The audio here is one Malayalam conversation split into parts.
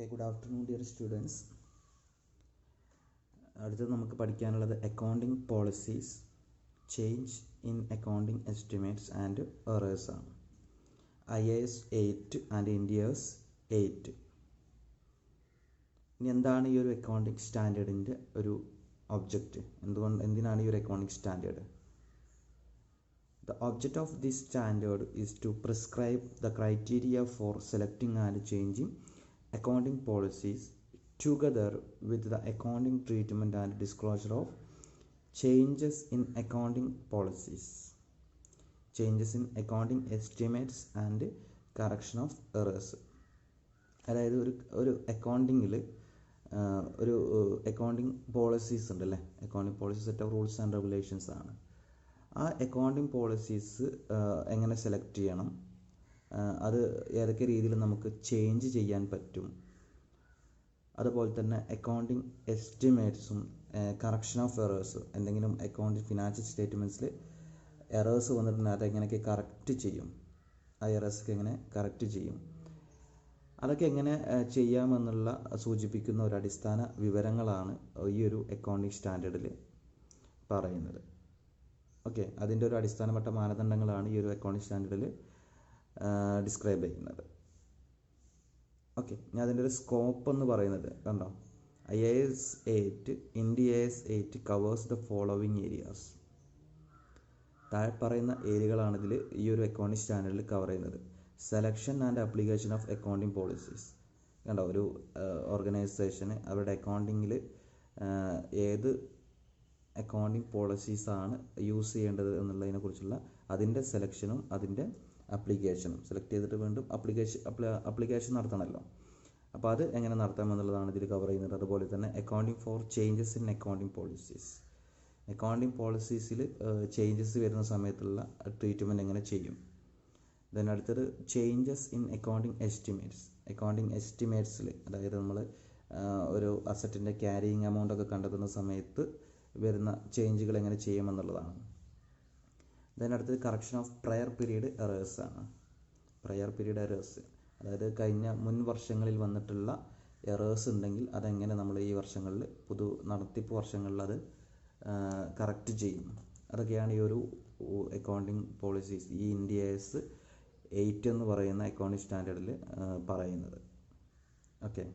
Okay, good afternoon, dear students. അടുത്തത് നമുക്ക് പഠിക്കാനുള്ളത് accounting policies, change in accounting estimates and errors ആണ്. IAS 8 and India's 8. ഇനി എന്താണ് ഈ ഒരു അക്കൗണ്ടിംഗ് സ്റ്റാൻഡേർഡിൻ്റെ ഒരു ഒബ്ജക്റ്റ്? എന്തിനാണ് ഈ ഒരു accounting standard? The object of this standard is to prescribe the criteria for selecting and changing accounting policies together with the accounting treatment and disclosure of changes in accounting policies, changes in accounting estimates and correction of errors. അതായത് ഒരു അക്കൗണ്ടിങ്ങിൽ ഒരു അക്കൗണ്ടിങ് പോളിസീസ് ഉണ്ടല്ലേ, accounting policy set of rules and regulations ആണ്. ആ അക്കൗണ്ടിങ് പോളിസീസ് എങ്ങനെ സെലക്ട് ചെയ്യണം, അത് ഏതൊക്കെ രീതിയിൽ നമുക്ക് ചേഞ്ച് ചെയ്യാൻ പറ്റും, അതുപോലെ തന്നെ അക്കൗണ്ടിങ് എസ്റ്റിമേറ്റ്സും കറക്ഷൻ ഓഫ് എറേഴ്സ്, എന്തെങ്കിലും അക്കൗണ്ടിങ് ഫിനാൻഷ്യൽ സ്റ്റേറ്റ്മെൻറ്റ്സിൽ എറേഴ്സ് വന്നിട്ടുണ്ടെങ്കിൽ അതെങ്ങനെയൊക്കെ കറക്റ്റ് ചെയ്യും, ആ എറേഴ്സൊക്കെ എങ്ങനെ കറക്റ്റ് ചെയ്യും, അതൊക്കെ എങ്ങനെ ചെയ്യാമെന്നുള്ള സൂചിപ്പിക്കുന്ന ഒരു അടിസ്ഥാന വിവരങ്ങളാണ് ഈ ഒരു അക്കൗണ്ടിങ് സ്റ്റാൻഡേർഡിൽ പറയുന്നത്. ഓക്കെ, അതിൻ്റെ ഒരു അടിസ്ഥാനപ്പെട്ട മാനദണ്ഡങ്ങളാണ് ഈ ഒരു അക്കൗണ്ടിങ് സ്റ്റാൻഡേർഡിൽ ഡിസ്ക്രൈബ് ചെയ്യുന്നത്. ഓക്കെ, ഞാൻ അതിൻ്റെ ഒരു സ്കോപ്പ് എന്ന് പറയുന്നത് കണ്ടോ, IAS 8 IAS 8 covers the following areas. താഴെ പറയുന്ന ഏരിയകളാണ് ഇതിൽ ഈ ഒരു അക്കൗണ്ടിങ് സ്റ്റാൻഡേർഡിൽ കവർ ചെയ്യുന്നത്. Selection and application of accounting policies. കണ്ടോ, ഒരു ഓർഗനൈസേഷന് അവരുടെ അക്കൗണ്ടിങ്ങിൽ ഏത് അക്കൗണ്ടിങ് പോളിസീസാണ് യൂസ് ചെയ്യേണ്ടത് എന്നുള്ളതിനെക്കുറിച്ചുള്ള അതിൻ്റെ സെലക്ഷനും അതിൻ്റെ അപ്ലിക്കേഷനും, സെലക്ട് ചെയ്തിട്ട് വീണ്ടും അപ്ലിക്കേഷൻ നടത്തണമല്ലോ, അപ്പോൾ അത് എങ്ങനെ നടത്താമെന്നുള്ളതാണ് ഇതിൽ കവർ ചെയ്യുന്നത്. അതുപോലെ തന്നെ accounting for changes in accounting policies, accounting പോളിസീസിൽ ചേഞ്ചസ് വരുന്ന സമയത്തുള്ള ട്രീറ്റ്മെൻറ്റ് എങ്ങനെ ചെയ്യും. ദെൻ അടുത്തത് changes in accounting estimates, accounting എസ്റ്റിമേറ്റ്സിൽ അതായത് നമ്മൾ ഒരു അസറ്റിൻ്റെ ക്യാരിയിങ് എമൗണ്ട് ഒക്കെ കണ്ടെത്തുന്ന സമയത്ത് വരുന്ന ചേഞ്ചുകൾ എങ്ങനെ ചെയ്യുമെന്നുള്ളതാണ്. ദെൻ അടുത്തത് correction of prayer period errors ആണ്. പ്രയർ പീരീഡ് എറേഴ്സ് അതായത് കഴിഞ്ഞ മുൻ വർഷങ്ങളിൽ വന്നിട്ടുള്ള എറേഴ്സ് ഉണ്ടെങ്കിൽ അതെങ്ങനെ നമ്മൾ ഈ വർഷങ്ങളിൽ നടത്തിപ്പ് വർഷങ്ങളിൽ അത് കറക്റ്റ് ചെയ്യും. അതൊക്കെയാണ് ഈ ഒരു അക്കൗണ്ടിങ് പോളിസീസ്, ഈ IAS 8 എന്ന് പറയുന്ന അക്കൗണ്ടിങ് സ്റ്റാൻഡേർഡിൽ പറയുന്നത്. ഓക്കെ,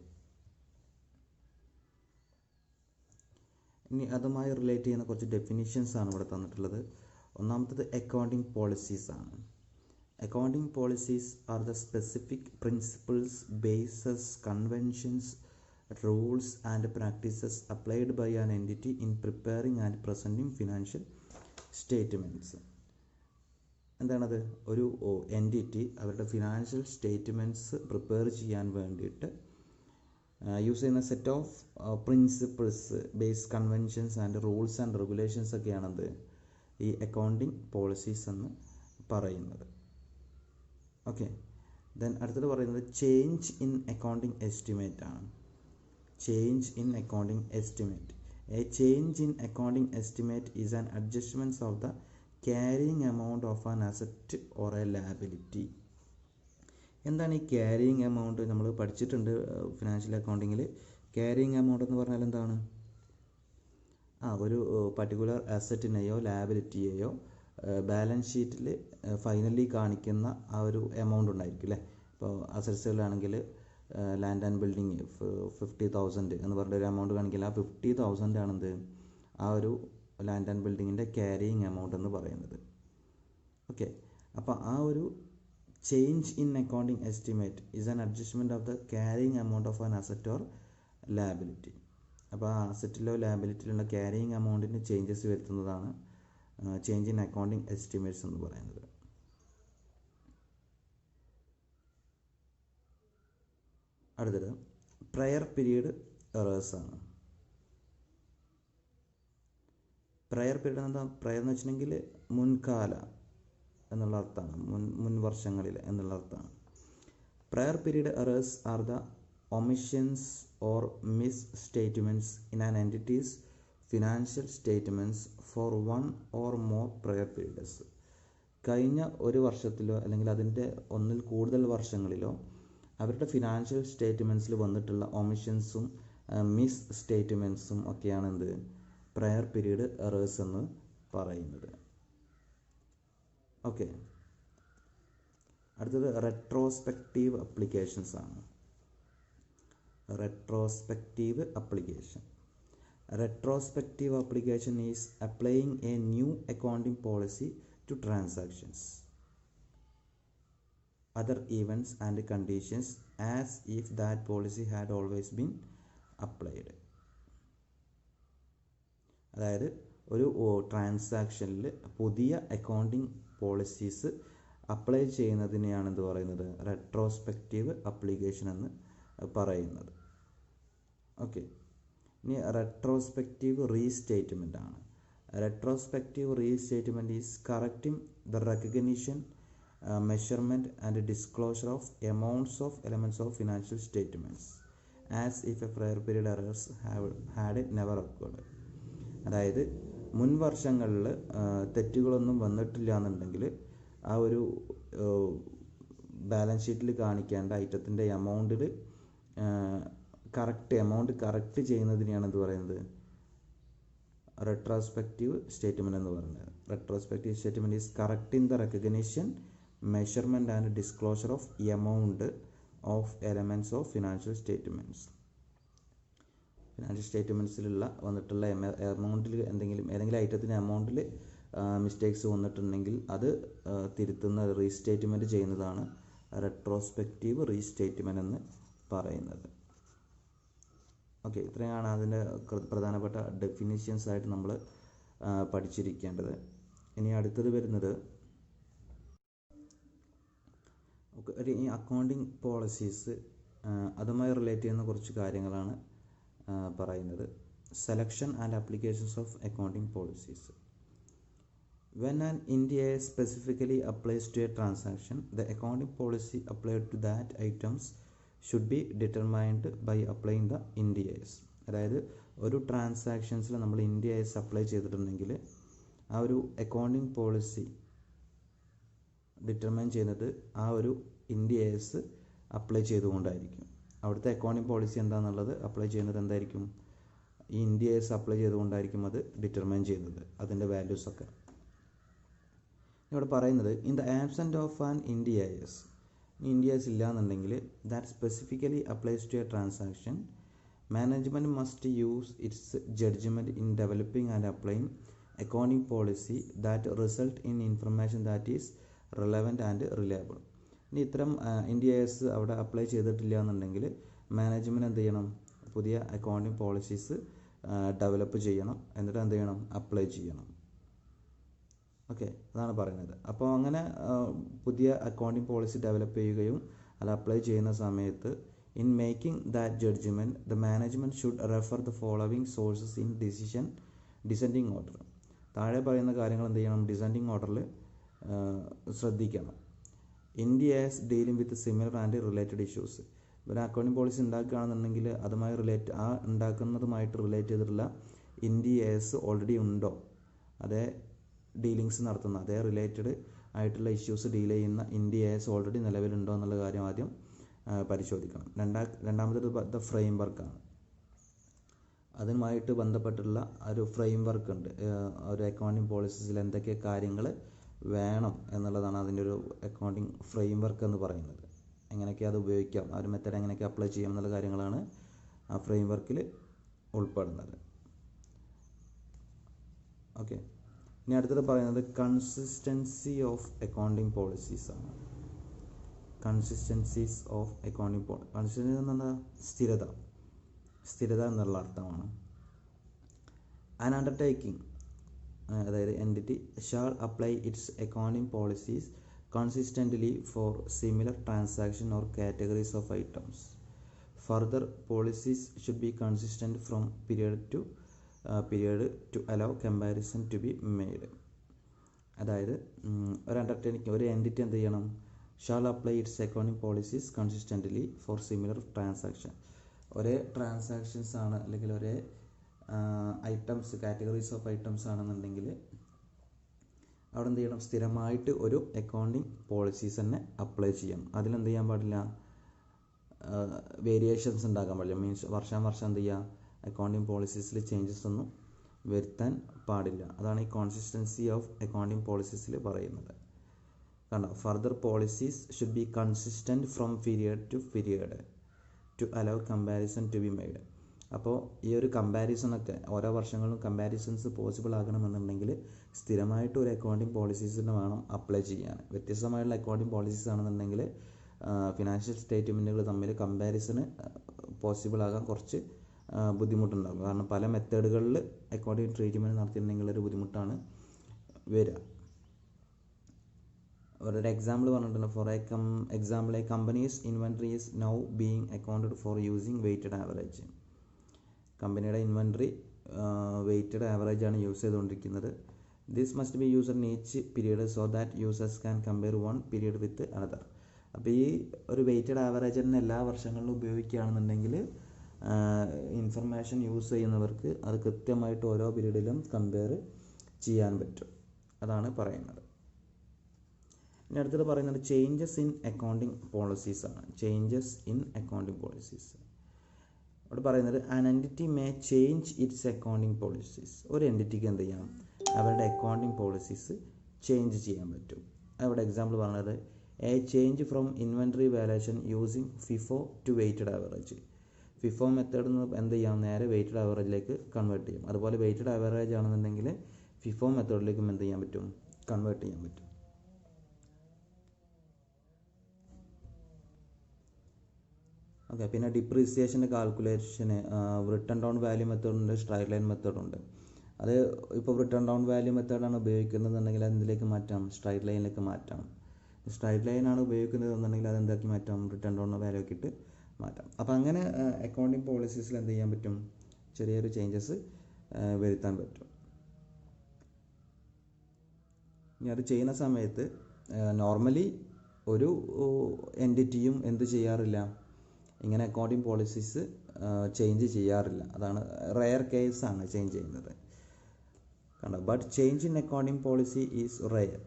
ഇനി അതുമായി റിലേറ്റ് ചെയ്യുന്ന കുറച്ച് ഡെഫിനിഷൻസ് ആണ് ഇവിടെ തന്നിട്ടുള്ളത്. ഒന്നാമത്തത് അക്കൗണ്ടിങ് പോളിസീസ് ആണ്. Accounting policies are the specific principles, bases, conventions, rules and practices applied by an entity in preparing and presenting financial statements. എന്താണത്? ഒരു എൻറ്റിറ്റി അവരുടെ ഫിനാൻഷ്യൽ സ്റ്റേറ്റ്മെൻറ്റ്സ് പ്രിപ്പയർ ചെയ്യാൻ വേണ്ടിയിട്ട് യൂസ് ചെയ്യുന്ന set of principles, bases, conventions and rules and regulations ഒക്കെയാണത് ഈ അക്കൗണ്ടിങ് പോളിസീസ് എന്ന് പറയുന്നത്. ഓക്കെ, ദെൻ അടുത്തത് പറയുന്നത് ചേഞ്ച് ഇൻ അക്കൗണ്ടിങ് എസ്റ്റിമേറ്റ് ആണ്. Change in accounting estimate. A change in accounting estimate is an adjustments of the carrying amount of an asset or a liability. എന്താണ് ഈ ക്യാരിയിങ് എമൗണ്ട്? നമ്മൾ പഠിച്ചിട്ടുണ്ട് ഫിനാൻഷ്യൽ അക്കൗണ്ടിങ്ങിൽ. ക്യാരിയിങ് എമൗണ്ട് എന്ന് പറഞ്ഞാൽ എന്താണ്? ഒരു പർട്ടിക്കുലർ അസറ്റിനെയോ ലാബിലിറ്റിയെയോ ബാലൻസ് ഷീറ്റിൽ ഫൈനലി കാണിക്കുന്ന ആ ഒരു എമൗണ്ട് ഉണ്ടായിരിക്കും അല്ലേ. ഇപ്പോൾ അസറ്റ്സുകളാണെങ്കിൽ ലാൻഡ് ആൻഡ് ബിൽഡിങ് 50,000 എന്ന് പറഞ്ഞ ഒരു എമൗണ്ട് കാണിക്കില്ല. ആ 50,000 ആണെന്ത് ആ ഒരു ലാൻഡ് ആൻഡ് ബിൽഡിങ്ങിൻ്റെ ക്യാരിയിങ് എമൗണ്ട് എന്ന് പറയുന്നത്. ഓക്കെ, അപ്പോൾ ആ ഒരു change in accounting estimate is an adjustment of the carrying amount of an asset or liability. അപ്പോൾ ആ അസറ്റിലോ ലാബിലിറ്റിയിലുള്ള ക്യാരിയിങ് എമൗണ്ടിന് ചേഞ്ചസ് വരുത്തുന്നതാണ് ചേഞ്ച് ഇൻ അക്കൗണ്ടിങ് എസ്റ്റിമേറ്റ്സ് എന്ന് പറയുന്നത്. അടുത്തത് പ്രയർ പീരീഡ് എറേഴ്സ് ആണ്. പ്രയർ പീരീഡ് എന്താ? പ്രയർ എന്ന് വെച്ചിട്ടുണ്ടെങ്കിൽ മുൻകാല എന്നുള്ള അർത്ഥമാണ്, മുൻ വർഷങ്ങളിൽ എന്നുള്ള അർത്ഥമാണ്. Prior period errors are the omissions or misstatements in an entity's financial statements for one or more prior periods. കഴിഞ്ഞ ഒരു വർഷത്തിലോ അല്ലെങ്കിൽ അതിൻ്റെ ഒന്നിൽ കൂടുതൽ വർഷങ്ങളിലോ അവരുടെ ഫിനാൻഷ്യൽ സ്റ്റേറ്റ്മെൻറ്റ്സിൽ വന്നിട്ടുള്ള ഒമിഷൻസും മിസ് സ്റ്റേറ്റ്മെൻറ്റ്സും ഒക്കെയാണ് എന്ത് പ്രയർ പീരീഡ് എറേഴ്സ് എന്ന് പറയുന്നത്. ഓക്കെ, അടുത്തത് റെട്രോസ്പെക്റ്റീവ് അപ്ലിക്കേഷൻസ് ആണ്. Retrospective application. Retrospective application is applying a new accounting policy to transactions, other events and conditions as if that policy had always been applied. അതായത് ഒരു ട്രാൻസാക്ഷനിൽ പുതിയ അക്കൗണ്ടിങ് പോളിസീസ് അപ്ലൈ ചെയ്യുന്നതിനെയാണ് എന്ത് പറയുന്നത് റെട്രോസ്പെക്റ്റീവ് അപ്ലിക്കേഷൻ എന്ന് പറയുന്നത്. ഓക്കെ, ഇനി റെട്രോസ്പെക്റ്റീവ് റീസ്റ്റേറ്റ്മെൻ്റ് ആണ്. Retrospective restatement is correcting the recognition, measurement and disclosure of amounts of elements of financial statements as if a prior period errors had never occurred. അതായത് മുൻ വർഷങ്ങളിൽ തെറ്റുകളൊന്നും വന്നിട്ടില്ല എന്നുണ്ടെങ്കിൽ ആ ഒരു ബാലൻസ് ഷീറ്റിൽ കാണിക്കേണ്ട ഐറ്റത്തിൻ്റെ എമൗണ്ടിൽ എമൗണ്ട് കറക്റ്റ് ചെയ്യുന്നതിനെയാണ് എന്ത് പറയുന്നത് റെട്രോസ്പെക്റ്റീവ് സ്റ്റേറ്റ്മെൻറ്റ് എന്ന് പറയുന്നത്. Retrospective statement is correcting the recognition, measurement and disclosure of amount of elements of financial statements. Financial സ്റ്റേറ്റ്മെൻറ്റ്സിലുള്ള വന്നിട്ടുള്ള എമൗണ്ടിൽ ഏതെങ്കിലും ഐറ്റത്തിൻ്റെ എമൗണ്ടിൽ മിസ്റ്റേക്സ് വന്നിട്ടുണ്ടെങ്കിൽ അത് തിരുത്തുന്ന റീസ്റ്റേറ്റ്മെൻറ്റ് ചെയ്യുന്നതാണ് റെട്രോസ്പെക്റ്റീവ് റീസ്റ്റേറ്റ്മെൻറ്റ് എന്ന് പറയുന്നത്. ഓക്കെ, ഇത്രയാണ് അതിൻ്റെ പ്രധാനപ്പെട്ട ഡെഫിനിഷൻസ് ആയിട്ട് നമ്മൾ പഠിച്ചിരിക്കേണ്ടത്. ഇനി അടുത്തത് വരുന്നത് ഈ അക്കൗണ്ടിങ് പോളിസീസ് അതുമായി റിലേറ്റ് ചെയ്യുന്ന കുറച്ച് കാര്യങ്ങളാണ് പറയുന്നത്. Selection and applications of accounting policies. When an Ind AS specifically applies to a transaction, the accounting policy applied to that items should be determined by applying the Ind AS. അതായത് ഒരു ട്രാൻസാക്ഷൻസിൽ നമ്മൾ Ind AS അപ്ലൈ ചെയ്തിട്ടുണ്ടെങ്കിൽ ആ ഒരു അക്കൗണ്ടിങ് പോളിസി ഡിറ്റർമൈൻ ചെയ്യുന്നത് ആ ഒരു Ind AS അപ്ലൈ ചെയ്തുകൊണ്ടായിരിക്കും. അവിടുത്തെ അക്കൗണ്ടിങ് പോളിസി എന്താണെന്നുള്ളത് അപ്ലൈ ചെയ്യുന്നത് എന്തായിരിക്കും, ഈ Ind AS അപ്ലൈ ചെയ്തുകൊണ്ടായിരിക്കും അത് ഡിറ്റർമൈൻ ചെയ്യുന്നത്, അതിൻ്റെ വാല്യൂസൊക്കെ. ഇവിടെ പറയുന്നത് in the absent of an Ind AS, Ind AS ഇല്ല എന്നുണ്ടെങ്കിൽ that specifically applies to a transaction, management must use its judgement in developing and applying accounting policy that result in information that is relevant and reliable. ഇനി ഇത്തരം Ind AS അവിടെ അപ്ലൈ ചെയ്തിട്ടില്ല എന്നുണ്ടെങ്കിൽ മാനേജ്മെൻറ്റ് എന്ത് ചെയ്യണം, പുതിയ അക്കൗണ്ടിങ് പോളിസീസ് ഡെവലപ്പ് ചെയ്യണം, എന്നിട്ട് എന്ത് ചെയ്യണം, അപ്ലൈ ചെയ്യണം. ഓക്കെ, അതാണ് പറയുന്നത്. അപ്പോൾ അങ്ങനെ പുതിയ അക്കൗണ്ടിങ് പോളിസി ഡെവലപ്പ് ചെയ്യുകയും അത് അപ്ലൈ ചെയ്യുന്ന സമയത്ത് in making that judgement the management should refer the following sources in descending order. താഴെ പറയുന്ന കാര്യങ്ങൾ എന്ത് ചെയ്യണം, ഡിസെൻഡിങ് ഓർഡറിൽ ശ്രദ്ധിക്കണം. Ind AS dealing with similar and related issues. ഒരു അക്കൗണ്ടിങ് പോളിസി ഉണ്ടാക്കുകയാണെന്നുണ്ടെങ്കിൽ അതുമായി ഉണ്ടാക്കുന്നതുമായിട്ട് റിലേറ്റ് ചെയ്തിട്ടുള്ള Ind AS ഓൾറെഡി ഉണ്ടോ, അതേ ഡീലിങ്സ് നടത്തുന്ന അതേ റിലേറ്റഡ് ആയിട്ടുള്ള ഇഷ്യൂസ് ഡീൽ ചെയ്യുന്ന Ind AS ഓൾറെഡി നിലവിലുണ്ടോ എന്നുള്ള കാര്യം ആദ്യം പരിശോധിക്കണം. രണ്ടാമത്തേത് ദ ഫ്രെയിം വർക്കാണ്. അതുമായിട്ട് ബന്ധപ്പെട്ടുള്ള ഒരു ഫ്രെയിം വർക്ക് ഉണ്ട്. ഒരു അക്കൗണ്ടിങ് പോളിസീസിൽ എന്തൊക്കെ കാര്യങ്ങൾ വേണം എന്നുള്ളതാണ് അതിൻ്റെ ഒരു അക്കൗണ്ടിങ് ഫ്രെയിം വർക്ക് എന്ന് പറയുന്നത്. എങ്ങനെയൊക്കെ അത് ഉപയോഗിക്കാം, ആ ഒരു മെത്തേഡ് എങ്ങനെയൊക്കെ അപ്ലൈ ചെയ്യാം എന്നുള്ള കാര്യങ്ങളാണ് ആ ഫ്രെയിം വർക്കിൽ ഉൾപ്പെടുന്നത്. ഓക്കെ, ഇനി അടുത്തത് പറയുന്നത് കൺസിസ്റ്റൻസി ഓഫ് അക്കൗണ്ടിങ് പോളിസീസ് ആണ്. കൺസിസ്റ്റൻസീസ് ഓഫ് അക്കൗണ്ടിങ് കൺസിസ്റ്റൻസി എന്ന് പറഞ്ഞാൽ സ്ഥിരത എന്നുള്ള അർത്ഥമാണ്. ആൻ അണ്ടർടേക്കിംഗ്, അതായത് entity shall apply its accounting policies consistently for similar transaction or categories of items. Further policies should be consistent from period to allow comparison to be made. അതായത് ഒരു എൻറ്റിറ്റി എന്ത് ചെയ്യണം, shall apply its accounting policies consistently for similar transaction. ഒരേ ട്രാൻസാക്ഷൻസ് ആണ് അല്ലെങ്കിൽ ഒരേ ഐറ്റംസ് കാറ്റഗറീസ് ഓഫ് ഐറ്റംസ് ആണെന്നുണ്ടെങ്കിൽ അവിടെ എന്ത് ചെയ്യണം, സ്ഥിരമായിട്ട് ഒരു അക്കൗണ്ടിങ് പോളിസീസ് തന്നെ അപ്ലൈ ചെയ്യണം. അതിലെന്ത് ചെയ്യാൻ പാടില്ല, വേരിയേഷൻസ് ഉണ്ടാക്കാൻ പാടില്ല. മീൻസ് വർഷം എന്ത് ചെയ്യുക, അക്കൗണ്ടിങ് പോളിസീസിൽ ചേഞ്ചസ് ഒന്നും വരുത്താൻ പാടില്ല. അതാണ് ഈ കോൺസിസ്റ്റൻസി ഓഫ് അക്കൗണ്ടിങ് പോളിസീസിൽ പറയുന്നത്. കണ്ടോ, further policies should be consistent from period to period to allow comparison to be made. അപ്പോൾ ഈ ഒരു കമ്പാരിസണൊക്കെ ഓരോ വർഷങ്ങളിലും കമ്പാരിസൺസ് പോസിബിൾ ആകണമെന്നുണ്ടെങ്കിൽ സ്ഥിരമായിട്ട് ഒരു അക്കൗണ്ടിങ് പോളിസീസിന് വേണം അപ്ലൈ ചെയ്യാൻ. വ്യത്യസ്തമായുള്ള അക്കൗണ്ടിങ് പോളിസീസ് ആണെന്നുണ്ടെങ്കിൽ ഫിനാൻഷ്യൽ സ്റ്റേറ്റ്മെൻറ്റുകൾ തമ്മിൽ കമ്പാരിസണ് പോസിബിൾ ആകാൻ കുറച്ച് ബുദ്ധിമുട്ടുണ്ടാകും. കാരണം പല മെത്തേഡുകളിൽ അക്കൗണ്ടിങ് ട്രീറ്റ്മെൻറ്റ് നടത്തിയിട്ടുണ്ടെങ്കിൽ ഒരു ബുദ്ധിമുട്ടാണ് വരിക. ഒരു എക്സാമ്പിൾ പറഞ്ഞിട്ടുണ്ട്. For example a company's inventory is now being accounted for using weighted average. കമ്പനിയുടെ ഇൻവെൻട്രി വെയ്റ്റഡ് ആവറേജ് ആണ് യൂസ് ചെയ്തുകൊണ്ടിരിക്കുന്നത്. This must be used in each period so that users can compare one period with another. അപ്പോൾ ഈ ഒരു വെയ്റ്റഡ് ആവറേജ് തന്നെ എല്ലാ വർഷങ്ങളിലും ഉപയോഗിക്കുകയാണെന്നുണ്ടെങ്കിൽ ഇൻഫർമേഷൻ യൂസ് ചെയ്യുന്നവർക്ക് അത് കൃത്യമായിട്ട് ഓരോ പീരീഡിലും കമ്പയർ ചെയ്യാൻ പറ്റും. അതാണ് പറയുന്നത്. ഇനി അടുത്തത് പറയുന്നത് ചേഞ്ചസ് ഇൻ അക്കൗണ്ടിങ് പോളിസീസ് ആണ്. ചേഞ്ചസ് ഇൻ അക്കൗണ്ടിങ് പോളിസീസ് അവിടെ പറയുന്നത് an entity may change it's accounting policies. ഒരു എൻറ്റിറ്റിക്ക് എന്ത് ചെയ്യാം, അവരുടെ അക്കൗണ്ടിങ് പോളിസീസ് ചേഞ്ച് ചെയ്യാൻ പറ്റും. അവിടെ എക്സാമ്പിൾ പറഞ്ഞത് a change from inventory valuation using FIFO to weighted average. FIFO മെത്തേഡിൽ നിന്ന് എന്ത് ചെയ്യാം, നേരെ വെയ്റ്റഡ് ആവറേജിലേക്ക് കൺവേർട്ട് ചെയ്യും. അതുപോലെ വെയ്റ്റഡ് ആവറേജ് ആണെന്നുണ്ടെങ്കിൽ ഫിഫോ മെത്തേഡിലേക്കും എന്ത് ചെയ്യാൻ പറ്റും, കൺവേർട്ട് ചെയ്യാൻ പറ്റും. ഓക്കെ, പിന്നെ ഡിപ്രീസിയേഷൻ്റെ കാൽക്കുലേഷന് റിട്ടേൺ ഡൗൺ വാല്യൂ മെത്തേഡുണ്ട്, സ്ട്രൈറ്റ് ലൈൻ മെത്തേഡുണ്ട്. അത് ഇപ്പോൾ റിട്ടേൺ ഡൗൺ വാല്യൂ മെത്തേഡാണ് ഉപയോഗിക്കുന്നതെന്നുണ്ടെങ്കിൽ അതിലേക്ക് മാറ്റാം, സ്ട്രൈറ്റ് ലൈനിലേക്ക് മാറ്റാം. സ്ട്രൈറ്റ് ലൈനാണ് ഉപയോഗിക്കുന്നതെന്നുണ്ടെങ്കിൽ അതെന്താക്കി മാറ്റാം, റിട്ടേൺ ഡൗൺ വാല്യൂ ആക്കിയിട്ട് മാറ്റാം. അപ്പോൾ അങ്ങനെ അക്കൗണ്ടിങ് പോളിസീസിൽ എന്ത് ചെയ്യാൻ പറ്റും, ചെറിയൊരു ചേഞ്ചസ് വരുത്താൻ പറ്റും. ഇനി അത് ചെയ്യുന്ന സമയത്ത് നോർമലി ഒരു എൻറ്റിറ്റിയും എന്ത് ചെയ്യാറില്ല, ഇങ്ങനെ അക്കൗണ്ടിങ് പോളിസീസ് ചേഞ്ച് ചെയ്യാറില്ല. അതാണ് റെയർ കേസാണ് ചേഞ്ച് ചെയ്യുന്നത്. കണ്ടോ, but change in accounting policy is rare.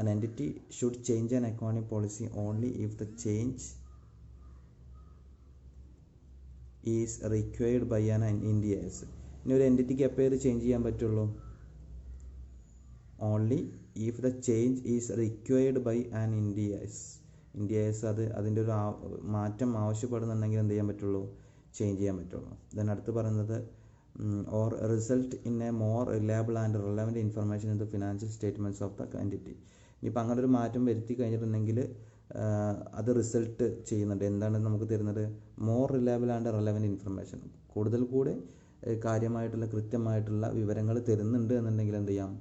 An entity should change an accounting policy only if the change is required by an Ind AS. ഇനി ഒരു എൻറ്റിറ്റിക്ക് എപ്പോൾ ഇത് ചേഞ്ച് ചെയ്യാൻ പറ്റുള്ളൂ, only if the change is required by an Ind AS. Ind AS അതിൻ്റെ ഒരു മാറ്റം ആവശ്യപ്പെടുന്നുണ്ടെങ്കിൽ എന്ത് ചെയ്യാൻ പറ്റുള്ളൂ, ചേഞ്ച് ചെയ്യാൻ പറ്റുള്ളൂ. ദെൻ അടുത്ത് പറയുന്നത് or result in A more reliable and relevant information in the financial statements of the entity. ഇനിയിപ്പോൾ അങ്ങനെ ഒരു മാറ്റം വരുത്തി കഴിഞ്ഞിട്ടുണ്ടെങ്കിൽ അത് റിസൾട്ട് ചെയ്യുന്നുണ്ട്. എന്താണ് നമുക്ക് തരുന്നത്, more reliable and relevant information, കൂടുതൽ കൂടെ കാര്യമായിട്ടുള്ള കൃത്യമായിട്ടുള്ള വിവരങ്ങൾ തരുന്നുണ്ട് എന്നുണ്ടെങ്കിൽ എന്ത് ചെയ്യാം,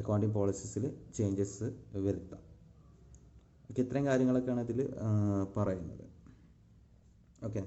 അക്കൗണ്ടിങ് പോളിസീസിൽ ചേഞ്ചസ് വരുത്താം. ഓക്കെ, ഇത്രയും കാര്യങ്ങളൊക്കെയാണ് ഇതിൽ പറയുന്നത്. ഓക്കെ.